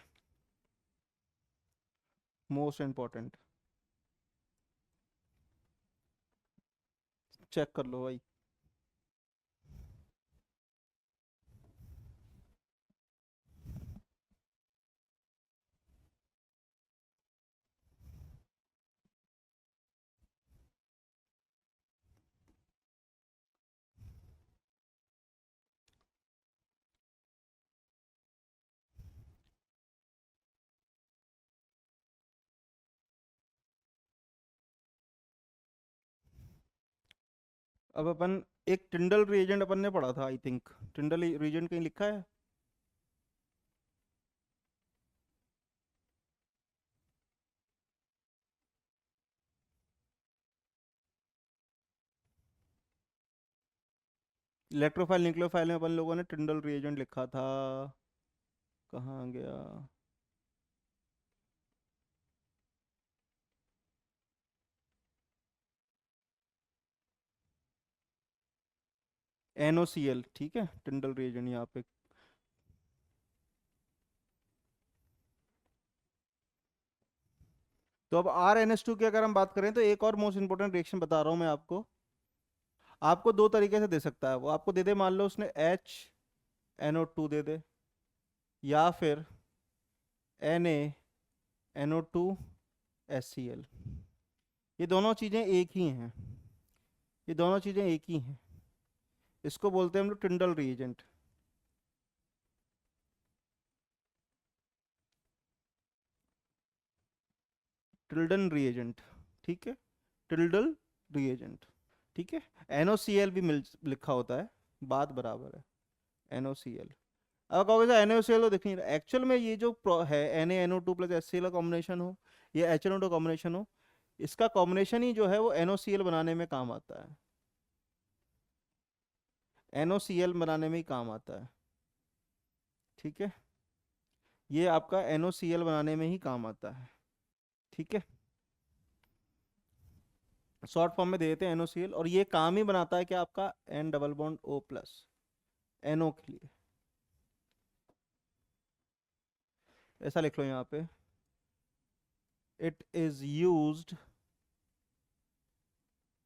मोस्ट इम्पॉर्टेंट, चेक कर लो भाई। अब अपन एक टिंडल रिएजेंट अपन ने पढ़ा था, आई थिंक टिंडल रिएजेंट कहीं लिखा है? इलेक्ट्रोफाइल न्यूक्लियोफाइल में अपन लोगों ने टिंडल रिएजेंट लिखा था, कहाँ गया? NOCl, ठीक है, टिंडल रिएजेंट यहाँ पे। तो अब RNS2 की अगर हम बात करें तो एक और मोस्ट इंपोर्टेंट रिएक्शन बता रहा हूँ मैं आपको। आपको दो तरीके से दे सकता है वो, आपको दे दे, मान लो उसने HNO2 दे दे, या फिर NaNO2HCl। ये दोनों चीजें एक ही हैं, ये दोनों चीजें एक ही हैं। इसको बोलते हैं हम लोग टिंडल रिएजेंट। टिल्डन रिएजेंट, ठीक है, टिल्डल रिएजेंट, ठीक है। NOCl भी मिल लिखा होता है, बात बराबर है, NOCl। अब कहोगे सर NaOCl तो दिख नहीं रहा, एक्चुअल में ये जो है NaNO2 प्लस HCl का कॉम्बिनेशन हो या HNO2 कॉम्बिनेशन हो, इसका कॉम्बिनेशन ही जो है वो NOCl बनाने में काम आता है, NOCl बनाने में ही काम आता है, ठीक है, ये आपका NOCl बनाने में ही काम आता है, ठीक है। शॉर्ट फॉर्म में दे देते हैं NOCl, और ये काम ही बनाता है कि आपका N double bond O plus NO के लिए, ऐसा लिख लो यहाँ पे, it is used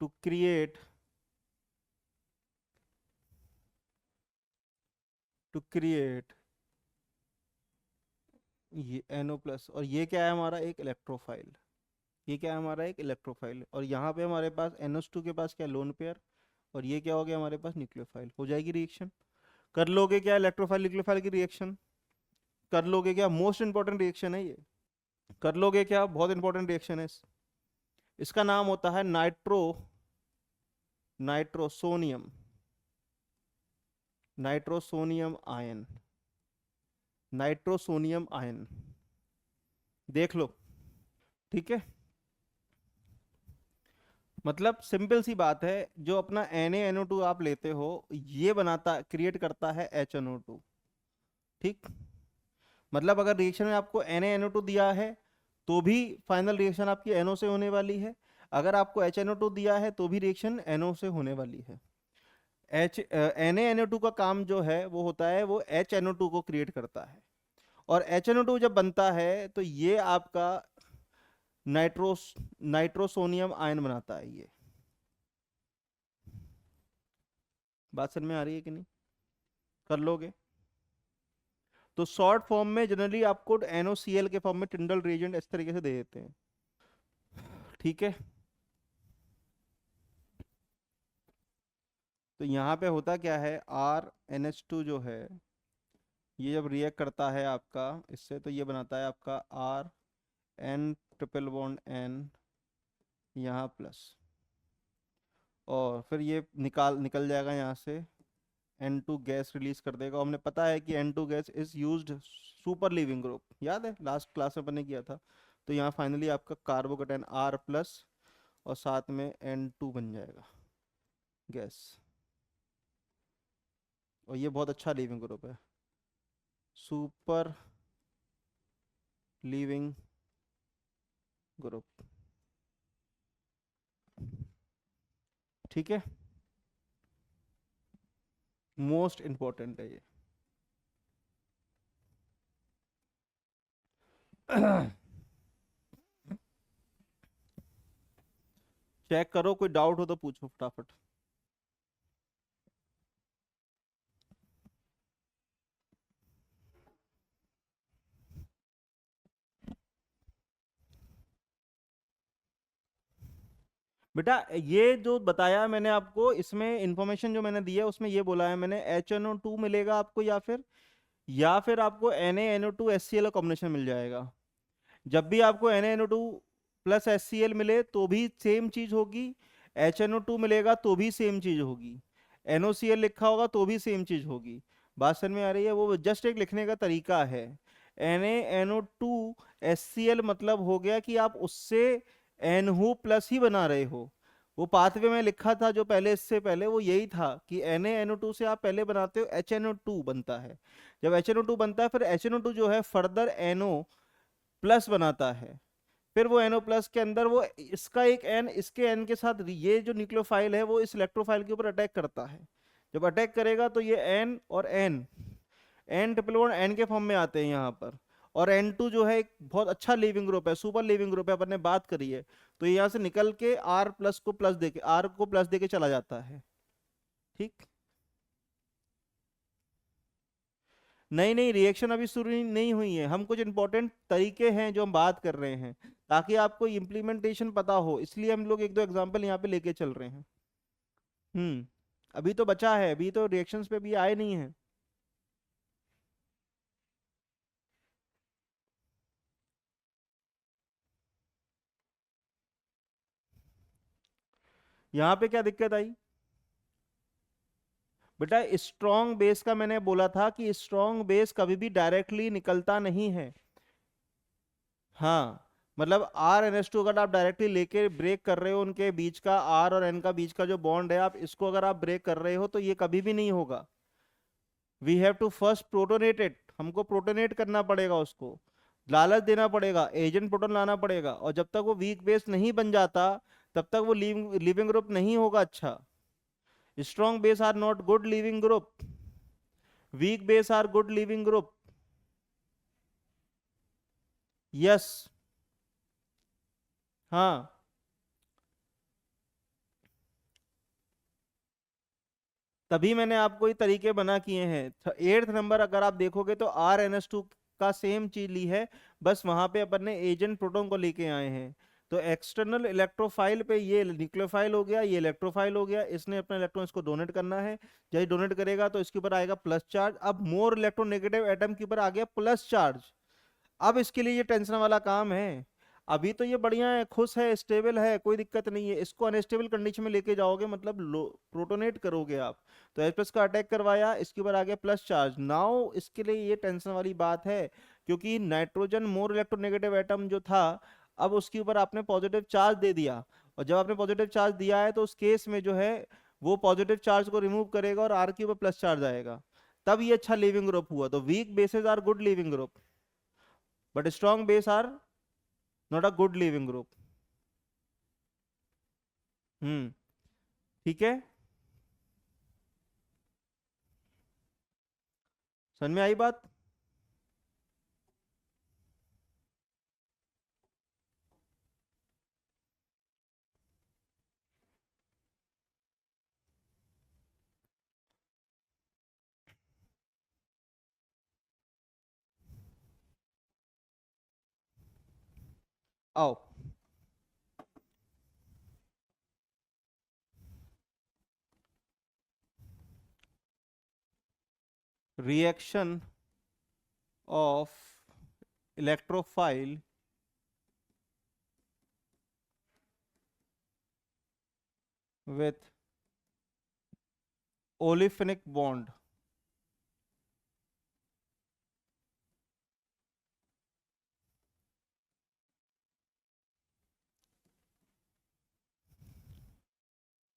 to create ये NO प्लस, और ये क्या है हमारा, एक इलेक्ट्रोफाइल, ये क्या है हमारा, एक इलेक्ट्रोफाइल, और यहाँ पे हमारे पास NH2 के पास क्या, लोन पेयर, और ये क्या हो गया हमारे पास, न्यूक्लियोफाइल। हो जाएगी रिएक्शन, कर लोगे क्या इलेक्ट्रोफाइल न्यूक्लियोफाइल की रिएक्शन, कर लोगे क्या, मोस्ट इंपॉर्टेंट रिएक्शन है ये, कर लोगे क्या, बहुत इंपॉर्टेंट रिएक्शन है। इसका नाम होता है nitrosonium nitrosonium ion, nitrosonium ion, देख लो, ठीक है। मतलब सिंपल सी बात है, जो अपना NaNO2 आप लेते हो, ये बनाता, क्रिएट करता है HNO2, ठीक। मतलब अगर रिएक्शन में आपको NaNO2 दिया है तो भी फाइनल रिएक्शन आपकी NO से होने वाली है, अगर आपको HNO2 दिया है तो भी रिएक्शन NO से होने वाली है। NaNO2 का काम जो है वो होता है, वो HNO2 को क्रिएट करता है, और HNO2 जब बनता है तो ये आपका नाइट्रोसोनियम आयन बनाता है ये। बात समझ में आ रही है कि नहीं? कर लोगे? तो शॉर्ट फॉर्म में जनरली आपको NOCl के फॉर्म में टिंडल रिएजेंट इस तरीके से दे देते हैं। ठीक है, तो यहाँ पे होता क्या है, RNH2 जो है ये जब रिएक्ट करता है आपका इससे, तो ये बनाता है आपका RN ट्रिपल बॉन्ड N यहाँ प्लस, और फिर ये निकल जाएगा यहाँ से, N2 गैस रिलीज कर देगा। और हमने पता है कि N2 gas is used super leaving group, याद है लास्ट क्लास में मैंने किया था। तो यहाँ फाइनली आपका कार्बोकेटाइन R प्लस और साथ में N2 बन जाएगा गैस। और ये बहुत अच्छा लीविंग ग्रुप है, सुपर लीविंग ग्रुप। ठीक है, मोस्ट इंपॉर्टेंट है ये। चेक करो, कोई डाउट हो तो पूछो फटाफट। बेटा ये जो बताया मैंने आपको, इसमें इंफॉर्मेशन जो मैंने दिया उसमें ये बोला है मैंने, HNO2 मिलेगा आपको, या फिर आपको NaNO2 HCl कॉम्बिनेशन मिल जाएगा। जब भी आपको NaNO2 प्लस HCl मिले तो भी सेम चीज होगी, HNO2 मिलेगा तो भी सेम चीज होगी, NOCl लिखा होगा तो भी सेम चीज होगी। बात समझ में आ रही है? वो जस्ट एक लिखने का तरीका है। NaNO2 HCl मतलब हो गया कि आप उससे NH प्लस ही बना रहे हो। वो पाथवे में लिखा था जो पहले, इससे पहले वो यही था कि NaNO2 से आप पहले बनाते हो HNO2 बनता है। जब HNO2 बनता है फिर HNO2 जो है फर्दर NO प्लस बनाता है, फिर वो NO प्लस के अंदर वो इसका एक N इसके N के साथ, ये जो न्यूक्लियोफाइल है वो इस इलेक्ट्रोफाइल के ऊपर अटैक करता है। जब अटैक करेगा तो ये N और N ट्रिपल बॉन्ड N के फॉर्म में आते हैं यहाँ पर। और N2 जो है एक बहुत अच्छा लिविंग ग्रुप है, सुपर लिविंग ग्रुप है, अपन ने बात करी है। तो ये यहाँ से निकल के R प्लस को प्लस देके, R को प्लस देके चला जाता है। ठीक, नहीं नहीं, रिएक्शन अभी शुरू नहीं हुई है, हम कुछ इंपॉर्टेंट तरीके हैं जो हम बात कर रहे हैं, ताकि आपको इम्प्लीमेंटेशन पता हो, इसलिए हम लोग एक दो एग्जांपल यहाँ पे लेके चल रहे हैं। हम्म, अभी तो बचा है, अभी तो रिएक्शंस पे भी आए नहीं है। यहाँ पे क्या दिक्कत आई बेटा? स्ट्रॉन्ग बेस का मैंने बोला था कि स्ट्रॉन्ग बेस कभी भी डायरेक्टली निकलता नहीं है। हाँ, मतलब RNH2 अगर आप डायरेक्टली लेके ब्रेक कर रहे हो, उनके बीच का R और N का बीच का जो बॉन्ड है, आप इसको अगर आप ब्रेक कर रहे हो तो ये कभी भी नहीं होगा। We have to first protonate it, हमको प्रोटोनेट करना पड़ेगा उसको, लालच देना पड़ेगा, एजेंट प्रोटोन लाना पड़ेगा। और जब तक वो वीक बेस नहीं बन जाता तब तक वो लिविंग ग्रुप नहीं होगा अच्छा। Strong base are not good leaving group, weak base are good leaving group. Yes, हाँ, तभी मैंने आपको ये तरीके बना किए हैं। 8th नंबर अगर आप देखोगे तो RNH2 का सेम चीज ली है, बस वहां पे अपन ने एजेंट प्रोटॉन को लेके आए हैं। तो एक्सटर्नल इलेक्ट्रोफाइल पे ये न्यूक्लियोफाइल हो गया, ये इलेक्ट्रोफाइल हो गया, इसने अपना इलेक्ट्रॉन इसको डोनेट करना है। जब डोनेट करेगा तो इसके ऊपर आएगा प्लस चार्ज, अब मोर इलेक्ट्रोनेगेटिव एटम के ऊपर आ गया प्लस चार्ज। अब इसके लिए ये टेंशन वाला काम है। अभी तो ये बढ़िया है, खुश है, स्टेबल है, कोई दिक्कत नहीं है। इसको अनस्टेबल कंडीशन में लेके जाओगे मतलब लो प्रोटोनेट करोगे आप। तो H प्लस का अटैक करवाया, इसके ऊपर आ गया प्लस चार्ज, नाउ इसके लिए ये टेंशन वाली बात है। क्योंकि नाइट्रोजन मोर इलेक्ट्रोनेगेटिव एटम जो था, अब उसके ऊपर आपने पॉजिटिव चार्ज दे दिया। और जब आपने पॉजिटिव चार्ज दिया है तो उस केस में जो है वो पॉजिटिव चार्ज को रिमूव करेगा और R के ऊपर प्लस चार्ज आएगा। तब ये अच्छा लिविंग ग्रुप हुआ। तो weak bases are good leaving group, but strong base are not a good leaving group. Hmm, ठीक है, समझ में आई बात? आओ, reaction of electrophile with olefinic bond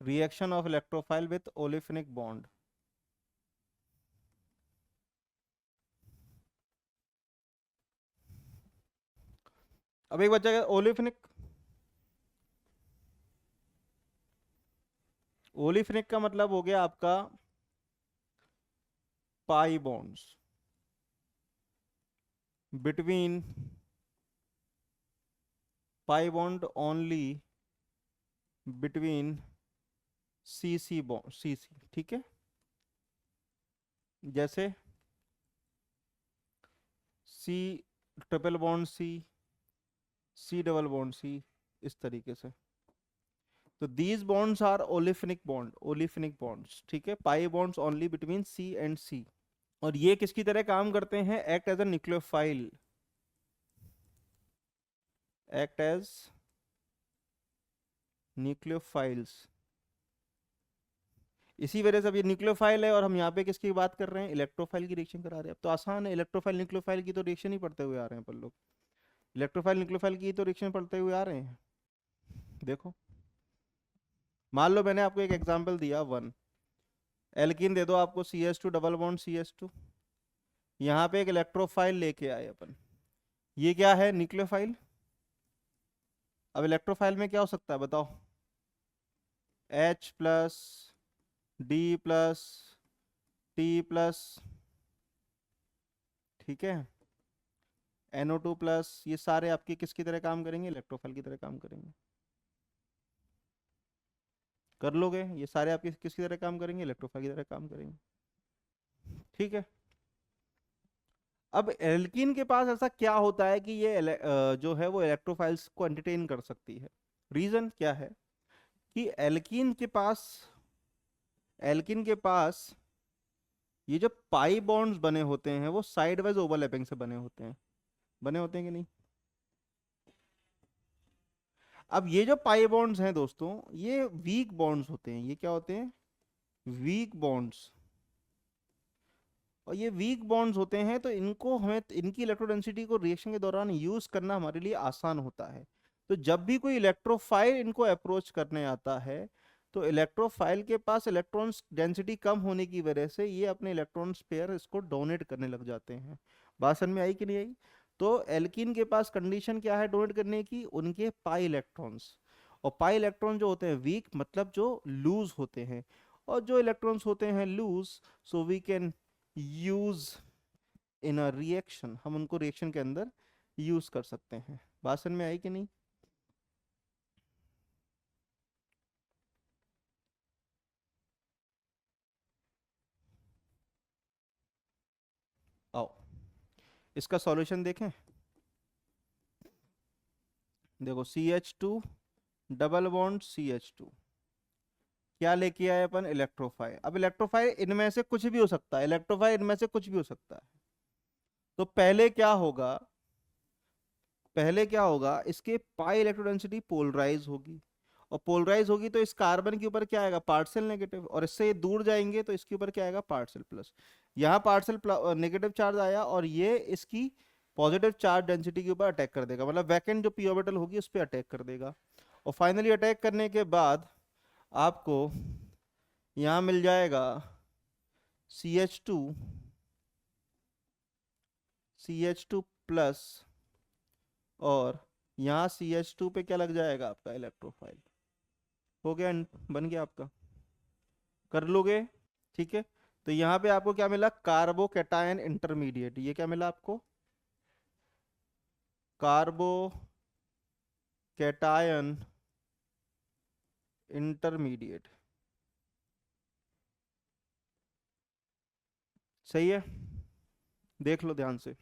reaction of electrophile with olefinic bond. अब एक बच्चा क्या, ओलिफिनिक, ओलिफिनिक का मतलब हो गया आपका pi bonds between, pi bond only between C C bond, C C, ठीक है। जैसे C triple bond C, C double bond C, इस तरीके से। तो these bonds are olefinic bond, olefinic bonds, ठीक है, pi bonds only between C and C. और ये किसकी तरह काम करते हैं, act as a nucleophile, act as nucleophiles. इसी वजह से अब ये न्यूक्लियोफाइल है, और हम यहाँ पे किसकी बात कर रहे हैं, इलेक्ट्रोफाइल की रिएक्शन करा रहे हैं। अब तो आसान है, इलेक्ट्रोफाइल न्यूक्लियोफाइल की तो रिएक्शन ही पढ़ते हुए आ रहे हैं अपन लोग, इलेक्ट्रोफाइल न्यूक्लियोफाइल की तो रिएक्शन पढ़ते हुए आ रहे हैं। देखो, मान लो मैंने आपको एक एग्जांपल दिया, वन एल्कीन दे दो आपको, CH2 डबल बॉन्ड CH2, यहाँ पे एक इलेक्ट्रोफाइल लेके आए अपन, ये क्या है, न्यूक्लियोफाइल। अब इलेक्ट्रोफाइल में क्या हो सकता है बताओ, H plus, D plus, T plus, ठीक है, NO2 प्लस, ये सारे आपके किसकी तरह काम करेंगे, इलेक्ट्रोफाइल की तरह काम करेंगे। कर लोगे, ये सारे आपके किसकी तरह काम करेंगे, इलेक्ट्रोफाइल की तरह काम करेंगे, ठीक है। अब एल्कीन के पास ऐसा क्या होता है कि ये जो है वो इलेक्ट्रोफाइल्स को एंटरटेन कर सकती है। रीजन क्या है कि एल्कीन के पास ये जो पाई बॉन्ड्स बने होते हैं वो साइड वाइज ओवरलैपिंग से बने होते हैं कि नहीं। अब ये जो पाई बॉन्ड्स हैं दोस्तों, ये वीक बॉन्ड्स होते हैं, ये क्या होते हैं, वीक बॉन्ड्स। और ये वीक बॉन्ड्स होते हैं तो इनको हमें, इनकी इलेक्ट्रोडेंसिटी को रिएक्शन के दौरान यूज करना हमारे लिए आसान होता है। तो जब भी कोई इलेक्ट्रोफाइल इनको अप्रोच करने आता है, तो इलेक्ट्रोफाइल के पास इलेक्ट्रॉन्स डेंसिटी कम होने की वजह से ये अपने इलेक्ट्रॉन पेयर इसको डोनेट करने लग जाते हैं। बात समझ में आई कि नहीं आई। तो एल्कीन के पास कंडीशन क्या है डोनेट करने की, उनके पाई इलेक्ट्रॉन्स, और पाई इलेक्ट्रॉन जो होते हैं वीक मतलब जो लूज होते हैं, और जो इलेक्ट्रॉन्स होते हैं loose, so we can use in a reaction, हम उनको रिएक्शन के अंदर यूज कर सकते हैं। बात समझ में आई कि नहीं। आओ इसका सॉल्यूशन देखें। देखो CH2 डबल बॉन्ड CH2, क्या लेके आए अपन, इलेक्ट्रोफाइल। अब इलेक्ट्रोफाइल इनमें से कुछ भी हो सकता है, इलेक्ट्रोफाइल इनमें से कुछ भी हो सकता है। तो पहले क्या होगा, इसके पाई इलेक्ट्रोडेंसिटी पोलराइज होगी, और पोलराइज होगी तो इस कार्बन के ऊपर क्या आएगा, पार्शियल नेगेटिव, और इससे ये दूर जाएंगे तो इसके ऊपर क्या आएगा, पार्शियल प्लस। यहाँ पार्शियल नेगेटिव चार्ज आया, और ये इसकी पॉजिटिव चार्ज डेंसिटी के ऊपर अटैक कर देगा, मतलब वैकेंट जो पी ऑर्बिटल होगी उस पर अटैक कर देगा। और फाइनली अटैक करने के बाद आपको यहाँ मिल जाएगा CH2, CH2 प्लस, और यहाँ CH2 पे क्या लग जाएगा, आपका इलेक्ट्रोफाइल। हो गया, बन गया आपका, कर लोगे, ठीक है। तो यहाँ पे आपको क्या मिला, कार्बोकैटायन इंटरमीडिएट, ये क्या मिला आपको, कार्बोकैटायन इंटरमीडिएट, सही है। देख लो ध्यान से,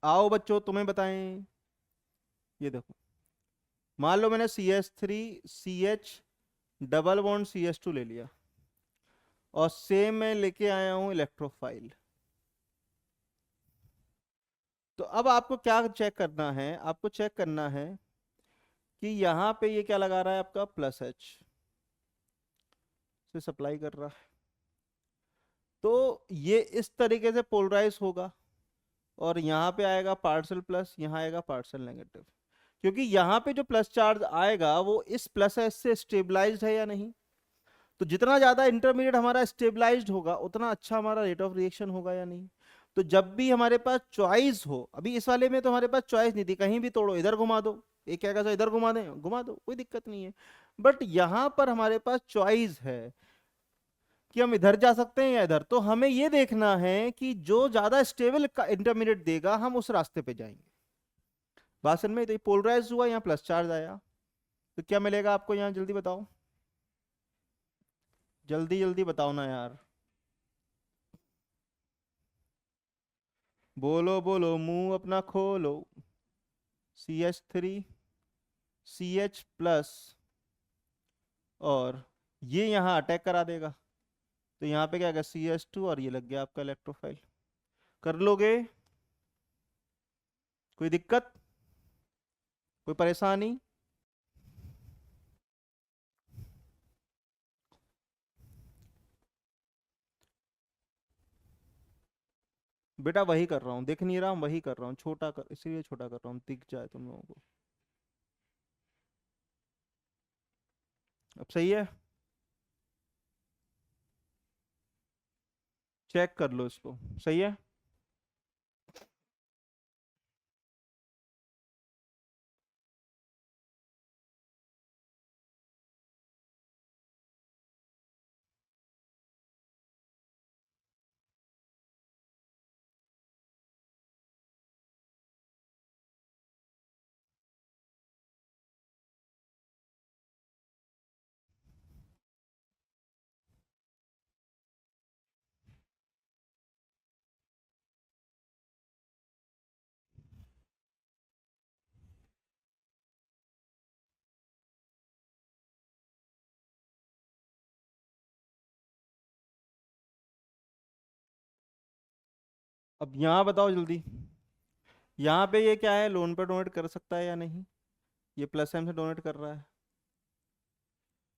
आओ बच्चों तुम्हें बताएं, ये देखो मान लो मैंने CH3 CH double bond CH2 ले लिया और सेम मैं लेके आया हूं इलेक्ट्रोफाइल। तो अब आपको क्या चेक करना है, आपको चेक करना है कि यहां पे ये क्या लगा रहा है, आपका प्लस H से सप्लाई कर रहा है। तो ये इस तरीके से पोलराइज होगा और यहाँ पे आएगा पार्सल प्लस, यहाँ आएगा पार्सल नेगेटिव। क्योंकि यहाँ पे जो प्लस चार्ज आएगा वो इस प्लस एस से स्टेबलाइज्ड है या नहीं। तो जितना ज्यादा इंटरमीडिएट हमारा स्टेबलाइज्ड होगा उतना अच्छा हमारा रेट ऑफ रिएक्शन होगा या नहीं। तो जब भी हमारे पास चॉइस हो, अभी इस वाले में तो हमारे पास चॉइस नहीं थी, कहीं भी तोड़ो इधर घुमा दो, एक क्या कहता इधर घुमा दें, घुमा दो, कोई दिक्कत नहीं है। बट यहाँ पर हमारे पास चॉइस है कि हम इधर जा सकते हैं या इधर। तो हमें ये देखना है कि जो ज्यादा स्टेबल इंटरमीडिएट देगा हम उस रास्ते पे जाएंगे। बात समझ में? तो ये पोलराइज हुआ, यहाँ प्लस चार्ज आया, तो क्या मिलेगा आपको यहाँ, जल्दी बताओ, जल्दी जल्दी बताओ ना यार, बोलो बोलो, मुंह अपना खोलो। CH3 CH प्लस, और ये यहाँ अटैक करा देगा, तो यहाँ पे क्या गया CH2 और ये लग गया आपका इलेक्ट्रोफाइल। कर लोगे? कोई दिक्कत, कोई परेशानी? बेटा वही कर रहा हूँ, दिख नहीं रहा हूँ, वही कर रहा हूँ, छोटा कर, इसीलिए छोटा कर रहा हूँ, दिख जाए तुम लोगों को। अब सही है, चेक कर लो इसको, सही है। अब यहाँ बताओ जल्दी, यहाँ पे ये क्या है, लोन पे डोनेट कर सकता है या नहीं? ये प्लस एम से डोनेट कर रहा है,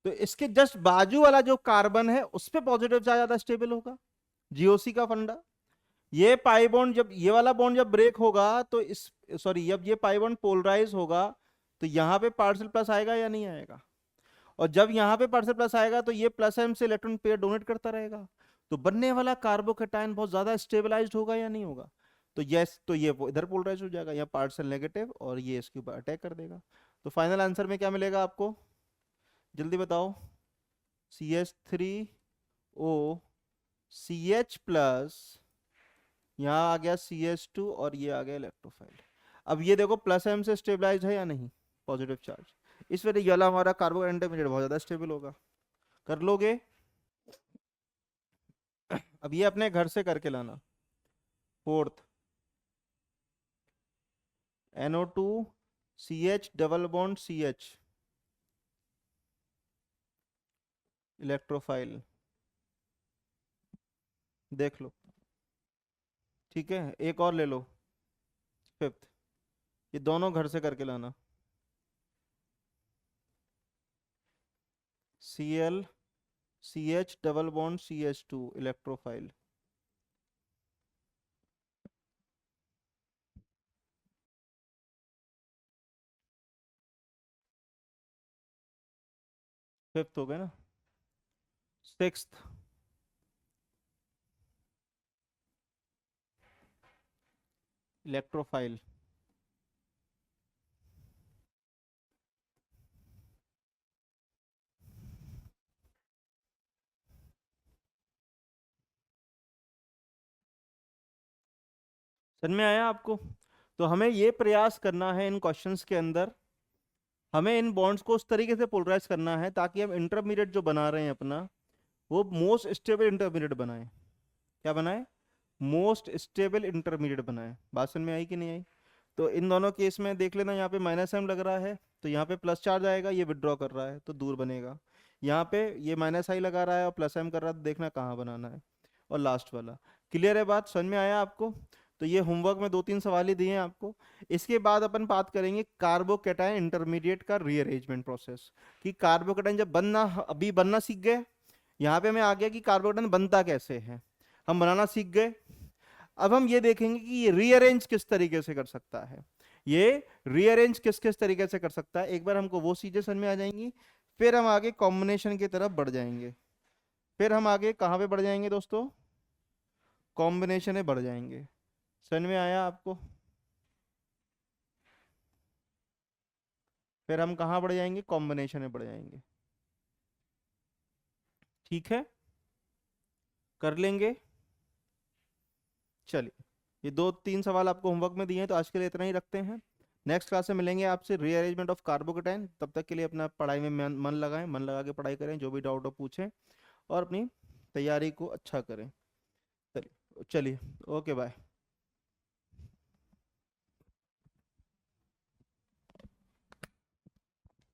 तो इसके जस्ट बाजू वाला जो कार्बन है उस पे पॉजिटिव चार्ज ज्यादा स्टेबल होगा। जीओसी का फंडा, ये पाई बॉन्ड जब, ये वाला बॉन्ड जब ब्रेक होगा तो इस, सॉरी, जब ये पाई बॉन्ड पोलराइज होगा तो यहाँ पे पार्सल प्लस आएगा या नहीं आएगा? और जब यहाँ पे पार्सल प्लस आएगा तो ये प्लस एम से इलेक्ट्रॉन पेयर डोनेट करता रहेगा, तो बनने वाला कार्बोकेटायन बहुत ज्यादा स्टेबलाइज्ड होगा या नहीं होगा? तो यस, तो ये इधर पोलराइज हो जाएगा, यहाँ पार्सल नेगेटिव, और ये इसके ऊपर अटैक कर देगा। तो फाइनल आंसर में क्या मिलेगा आपको, जल्दी बताओ। CH3O CH प्लस, यहाँ आ गया CH2 और ये आ गया इलेक्ट्रोफाइल। अब ये देखो प्लस एम से स्टेबलाइज है या नहीं, पॉजिटिव चार्ज, इस वजह ये वाला हमारा कार्बोकेटाइन इंटरमीडिएट बहुत ज्यादा स्टेबल होगा। कर लोगे? अब ये अपने घर से करके लाना। Fourth, NO2 CH double bond CH electrophile, देख लो, ठीक है। एक और ले लो, फिफ्थ, ये दोनों घर से करके लाना। Cl CH double bond CH2 electrophile. Fifth हो गया ना। Sixth, electrophile. समझ में आया आपको? तो हमें ये प्रयास करना है इन क्वेश्चंस के अंदर, हमें इन बॉन्ड्स को उस तरीके से पोलराइज करना है ताकि हम इंटरमीडिएट जो बना रहे हैं अपना, वो मोस्ट स्टेबल इंटरमीडिएट बनाए। क्या बनाए? मोस्ट स्टेबल इंटरमीडिएट बनाए। बात समझ में आई कि नहीं आई? तो इन दोनों केस में देख लेना, यहाँ पे माइनस साइन लग रहा है तो यहाँ पे प्लस चार्ज आएगा, ये विड्रॉ कर रहा है तो दूर बनेगा। यहाँ पे ये माइनस आई लगा रहा है और प्लस एम कर रहा है तो देखना कहाँ बनाना है। और लास्ट वाला, क्लियर है बात, समझ में आया आपको? तो ये होमवर्क में 2-3 सवाल ही दिए हैं आपको। इसके बाद अपन बात करेंगे कार्बोकेटाइन इंटरमीडिएट का रीअरेंजमेंट प्रोसेस, कि कार्बोकेटाइन जब बनना, अभी बनना सीख गए, यहाँ पे हमें आ गया कि कार्बोकेटाइन बनता कैसे है, हम बनाना सीख गए। अब हम ये देखेंगे कि ये रीअरेंज किस तरीके से कर सकता है, ये रीअरेंज किस किस तरीके से कर सकता है। एक बार हमको वो चीजें समझ में आ जाएंगी, फिर हम आगे कॉम्बिनेशन की तरफ बढ़ जाएंगे। फिर हम आगे कहाँ पे बढ़ जाएंगे दोस्तों? कॉम्बिनेशन में बढ़ जाएंगे। समझ में आया आपको? फिर हम कहाँ बढ़ जाएंगे? कॉम्बिनेशन में बढ़ जाएंगे। ठीक है, कर लेंगे। चलिए, ये 2-3 सवाल आपको होमवर्क में दिए हैं, तो आज के लिए इतना ही रखते हैं। नेक्स्ट क्लास में मिलेंगे आपसे रीअरेंजमेंट ऑफ कार्बोकेटाइन। तब तक के लिए अपना पढ़ाई में मन लगाएं, मन लगा के पढ़ाई करें, जो भी डाउट हो पूछें और अपनी तैयारी को अच्छा करें। चलिए चलिए, ओके बाय।